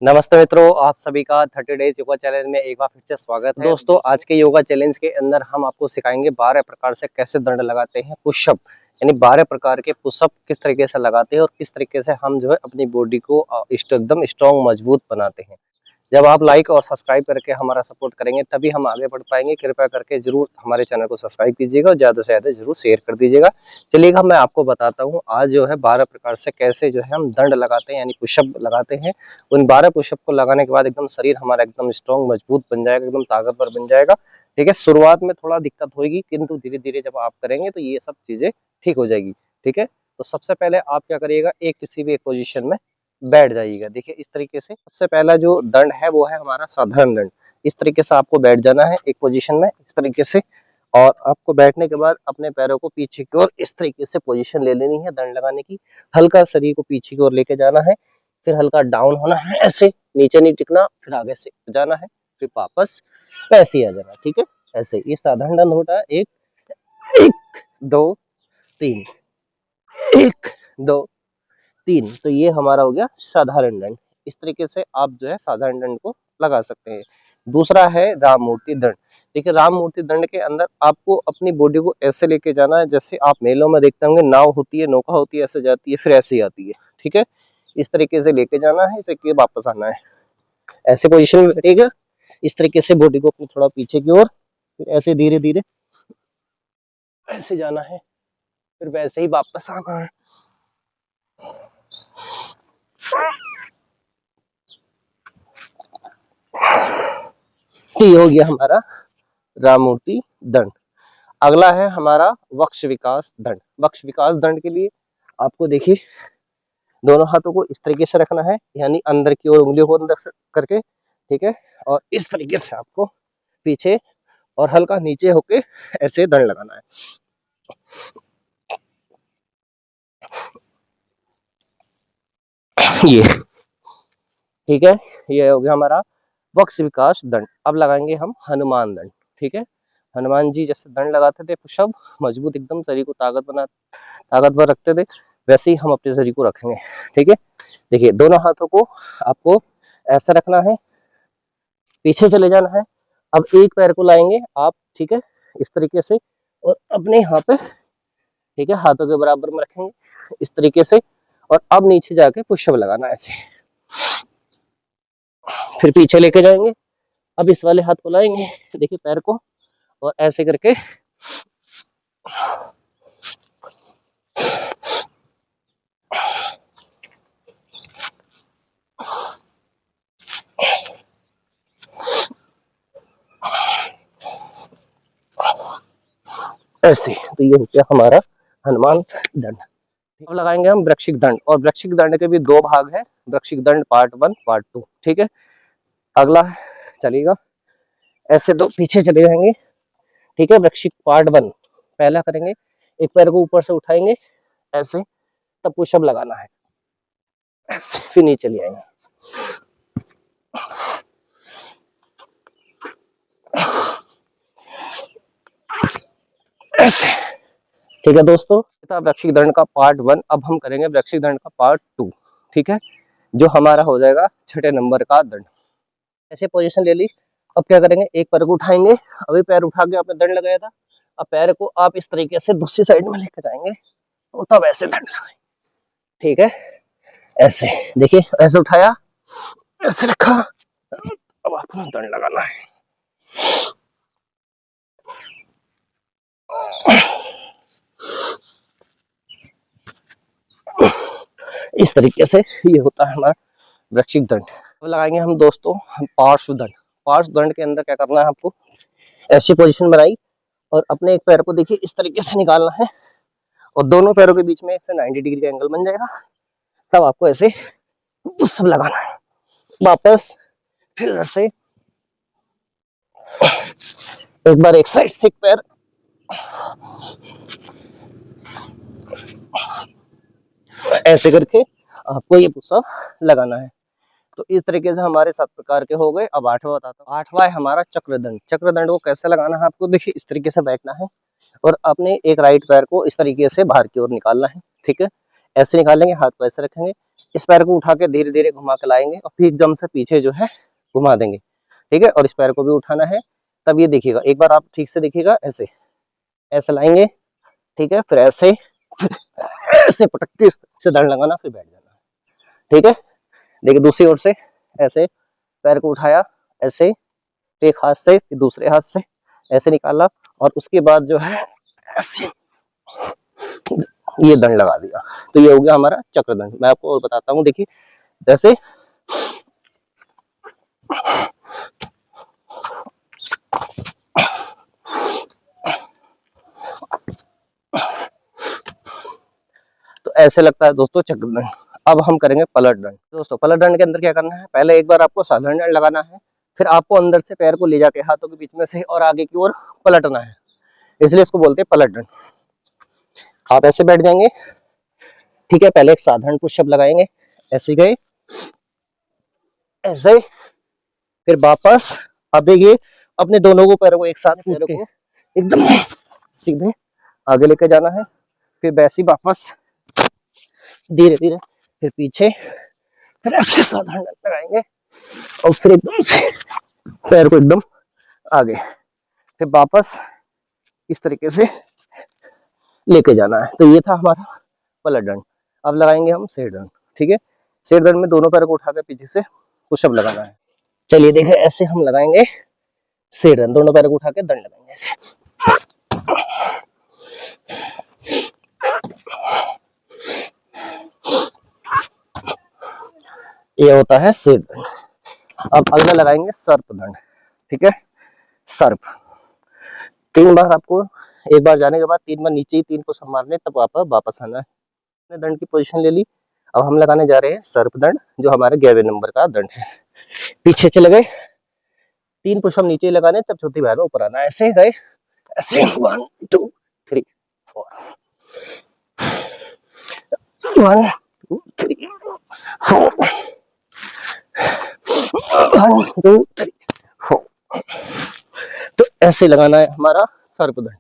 नमस्ते मित्रों, आप सभी का 30 डेज योगा चैलेंज में एक बार फिर से स्वागत है। दोस्तों, आज के योगा चैलेंज के अंदर हम आपको सिखाएंगे 12 प्रकार से कैसे दंड लगाते हैं पुशअप, यानी 12 प्रकार के पुशअप किस तरीके से लगाते हैं और किस तरीके से हम जो है अपनी बॉडी को एकदम स्ट्रॉन्ग मजबूत बनाते हैं। जब आप लाइक और सब्सक्राइब करके हमारा सपोर्ट करेंगे तभी हम आगे बढ़ पाएंगे। कृपया करके जरूर हमारे चैनल को सब्सक्राइब कीजिएगा और ज़्यादा से ज़्यादा जरूर शेयर कर दीजिएगा। चलिएगा, मैं आपको बताता हूँ आज जो है 12 प्रकार से कैसे जो है हम दंड लगाते हैं, यानी पुशअप लगाते हैं। उन 12 पुशअप को लगाने के बाद एकदम शरीर हमारा एकदम स्ट्रॉन्ग मजबूत बन जाएगा, एकदम ताकतवर बन जाएगा। ठीक है, शुरुआत में थोड़ा दिक्कत होगी किंतु धीरे धीरे जब आप करेंगे तो ये सब चीज़ें ठीक हो जाएगी। ठीक है, तो सबसे पहले आप क्या करिएगा, किसी भी एक पोजीशन में बैठ जाइएगा। देखिए इस तरीके से सबसे पहला जो दंड है वो है हमारा साधारण दंड। इस तरीके से आपको बैठ जाना है एक पोजीशन में इस तरीके से, और आपको बैठने के बाद अपने पैरों को पीछे की ओर इस तरीके से पोजीशन ले लेनी है दंड लगाने की। हल्का शरीर को पीछे की ओर लेके जाना है, फिर हल्का डाउन होना है, ऐसे नीचे नहीं टिकना, फिर आगे से जाना है, फिर वापस वैसे ही आ जाना। ठीक है, ऐसे ये साधारण दंड होता है। एक एक दो तीन, एक दो तीन, तो ये हमारा हो गया साधारण दंड। इस तरीके से आप जो है साधारण दंड को लगा सकते हैं। दूसरा है राम मूर्ति दंड। देखिए राम मूर्ति दंड के अंदर आपको अपनी बॉडी को ऐसे लेके जाना है जैसे आप मेलों में देखते होंगे, नाव होती है, नौका होती है, ऐसे जाती है फिर ऐसे ही आती है। ठीक है, इस तरीके से लेके जाना है, इसे वापस आना है, ऐसे पोजिशन में बैठेगा। इस तरीके से बॉडी को अपनी थोड़ा पीछे की ओर, फिर ऐसे धीरे धीरे ऐसे जाना है, फिर वैसे ही वापस आना है। तो ये हो गया हमारा राम मूर्ति दंड। अगला है हमारा वक्ष विकास दंड। वक्ष विकास दंड के लिए आपको देखिए दोनों हाथों को इस तरीके से रखना है, यानी अंदर की ओर उंगलियों को अंदर करके। ठीक है, और इस तरीके से आपको पीछे और हल्का नीचे होके ऐसे दंड लगाना है। ये ठीक है, ये हो गया हमारा वक्ष विकास दंड। अब लगाएंगे हम हनुमान दंड। ठीक है, हनुमान जी जैसे दंड लगाते थे पुशअप, मजबूत एकदम शरीर को ताकतवर रखते थे, वैसे ही हम अपने शरीर को रखेंगे। ठीक है, देखिए दोनों हाथों को आपको ऐसा रखना है, पीछे चले जाना है। अब एक पैर को लाएंगे आप, ठीक है, इस तरीके से, और अपने यहाँ पे, ठीक है, हाथों के बराबर में रखेंगे इस तरीके से, और अब नीचे जाके पुशअप लगाना ऐसे, फिर पीछे लेके जाएंगे। अब इस वाले हाथ को लाएंगे, देखिए पैर को, और ऐसे करके ऐसे। तो ये हो गया हमारा हनुमान दंड। अब लगाएंगे हम वृश्चिक दंड, और वृश्चिक दंड के भी दो भाग है, वृश्चिक दंड पार्ट 1 पार्ट 2। ठीक है, अगला चलेगा ऐसे, दो पीछे चले जाएंगे। ठीक है, वृश्चिक पार्ट 1 पहला करेंगे, एक पैर को ऊपर से उठाएंगे ऐसे, तब पुशअप लगाना है ऐसे, फिर नीचे ले आएंगे ऐसे। ठीक है दोस्तों, वृश्चिक दंड का पार्ट 1। अब हम करेंगे वृश्चिक दंड का पार्ट 2। ठीक है, जो हमारा हो जाएगा 6ठे नंबर का दंड। ऐसे पोजीशन ले ली। अब क्या करेंगे, एक पैर को उठाएंगे, अभी पैर उठा के आपने दंड लगाया था, अब पैर को आप इस तरीके से दूसरी साइड में लेकर जाएंगे, तो तब ऐसे दंड लगाएंगे। ठीक है, ऐसे देखिए, ऐसे उठाया, ऐसे रखा, अब आपको दंड लगाना है। इस तरीके से ये होता है हमारा वृश्चिक दंड। अब लगाएंगे हम दोस्तों पार्श्व दंड। पार्श्व दंड के अंदर क्या करना है, आपको ऐसी पोजीशन बनाई और अपने एक पैर को देखिए इस तरीके से निकालना है, और दोनों पैरों के बीच में से 90 डिग्री का एंगल बन जाएगा। तब आपको ऐसे सब लगाना है, वापस फिर से एक बार एक साइड से एक पैर, ऐसे करके आपको ये पुशअप लगाना है। तो इस तरीके से हमारे 7 प्रकार के हो गए। अब 8वां बताता हूँ। 8वां है हमारा चक्रदंड। चक्रदंड को कैसे लगाना है, आपको देखिए इस तरीके से बैठना है, और अपने एक राइट पैर को इस तरीके से बाहर की ओर निकालना है। ठीक है, ऐसे निकालेंगे, हाथ को ऐसे रखेंगे, इस पैर को उठा के धीरे धीरे घुमा के लाएंगे और फिर एकदम से पीछे जो है घुमा देंगे, ठीक है। और इस पैर को भी उठाना है। तब ये देखिएगा, एक बार आप ठीक से देखिएगा, ऐसे ऐसे लाएंगे, ठीक है। फिर ऐसे ऐसे पटक के से दंड लगाना, फिर बैठ जाना, ठीक है। देखिए दूसरी ओर से ऐसे पैर को उठाया, ऐसे एक हाथ से, फिर दूसरे हाथ से ऐसे निकाला और उसके बाद जो है ऐसे ये दंड लगा दिया। तो ये हो गया हमारा चक्र दंड। मैं आपको और बताता हूँ, देखिए जैसे तो ऐसे लगता है दोस्तों चक्र दंड। अब हम करेंगे पलट दंड। दोस्तों पलट दंड के अंदर क्या करना है, पहले एक बार आपको साधारण दंड लगाना है, फिर आपको अंदर से पैर को ले जाके हाथों के बीच में से और आगे की ओर पलटना है, इसलिए इसको बोलते हैं पलट दंड। आप ऐसे बैठ जाएंगे, ठीक है। पहले एक साधारण पुशअप लगाएंगे, ऐसे गए, ऐसे, फिर वापस। अब देखिए अपने दोनों को पैरों को एक साथ पैरों को एकदम सीधे आगे लेके जाना है, फिर वैसे ही वापस धीरे धीरे, फिर पीछे, फिर ऐसे साधारण लगाएंगे और फिर एकदम से पैर को एकदम आगे, फिर वापस इस तरीके से लेके जाना है। तो ये था हमारा पलट दंड। अब लगाएंगे हम सेठ दंड, ठीक है। सेठ दंड में दोनों पैरों को उठाकर पीछे से पुशअप लगाना है। चलिए देखें, ऐसे हम लगाएंगे सेठ दंड, दोनों पैरों को उठा के दंड लगाएंगे ऐसे। ये होता है सेठ दंड। अब अगला लगाएंगे सर्प दंड, ठीक है। सर्प 3 बार आपको, एक बार जाने के बाद 3 बार नीचे ही 3 को संभालने, तब वापस आना है। दंड की पोजीशन ले ली। अब हम लगाने जा रहे हैं सर्प दंड, जो हमारे 11वें नंबर का दंड है। पीछे चले गए, 3 पुशअप नीचे लगाने, तब चौथी बार में ऊपर आना। ऐसे गए, ऐसे 1 2 3 4 1 2 3 4 1 2 3 4। तो ऐसे लगाना है हमारा सर्प दंड।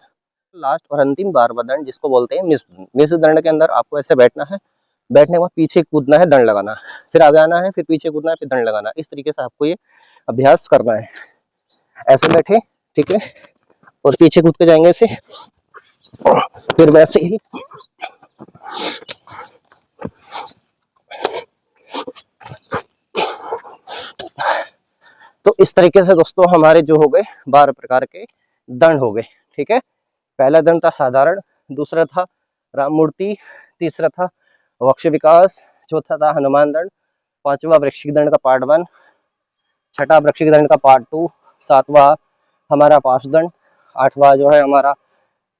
लास्ट और अंतिम 12वां दंड, जिसको बोलते हैं मिश्र दंड। मिश्र दंड के अंदर आपको ऐसे बैठना है, बैठने के बाद पीछे कूदना है, दंड लगाना, फिर आगे आना है, फिर पीछे कूदना है, फिर दंड लगाना। इस तरीके से आपको ये अभ्यास करना है। ऐसे बैठे, ठीक है, और पीछे कूद के जाएंगे ऐसे, फिर वैसे ही तो इस तरीके से दोस्तों हमारे जो हो गए 12 प्रकार के दंड हो गए, ठीक है। पहला दंड था साधारण, दूसरा था राम मूर्ति, तीसरा था वक्ष विकास, चौथा था हनुमान दंड, पांचवा वृश्चिक दंड का पार्ट 1, छठा वृश्चिक दंड का पार्ट 2, सातवां हमारा पाशुदंड, आठवां जो है हमारा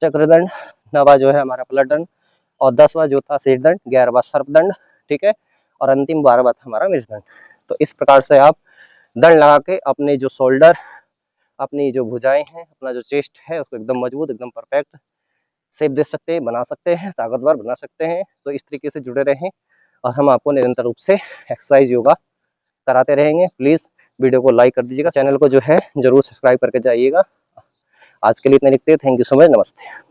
चक्रदंड, नवा जो है हमारा पलट दंड, और 10वां जो था सेठ दंड, 11वां सर्प दंड, ठीक है। और अंतिम 12वां था हमारा मिश्र दंड। तो इस प्रकार से आप दंड लगा के अपने जो शोल्डर, अपनी जो भुजाएं हैं, अपना जो चेस्ट है, उसको एकदम मजबूत, एकदम परफेक्ट शेप दे सकते हैं, बना सकते हैं, ताकतवर बना सकते हैं। तो इस तरीके से जुड़े रहें और हम आपको निरंतर रूप से एक्सरसाइज योगा कराते रहेंगे। प्लीज़ वीडियो को लाइक कर दीजिएगा, चैनल को जो है जरूर सब्सक्राइब करके जाइएगा। आज के लिए इतने लिखते हैं। थैंक यू सो मच, नमस्ते।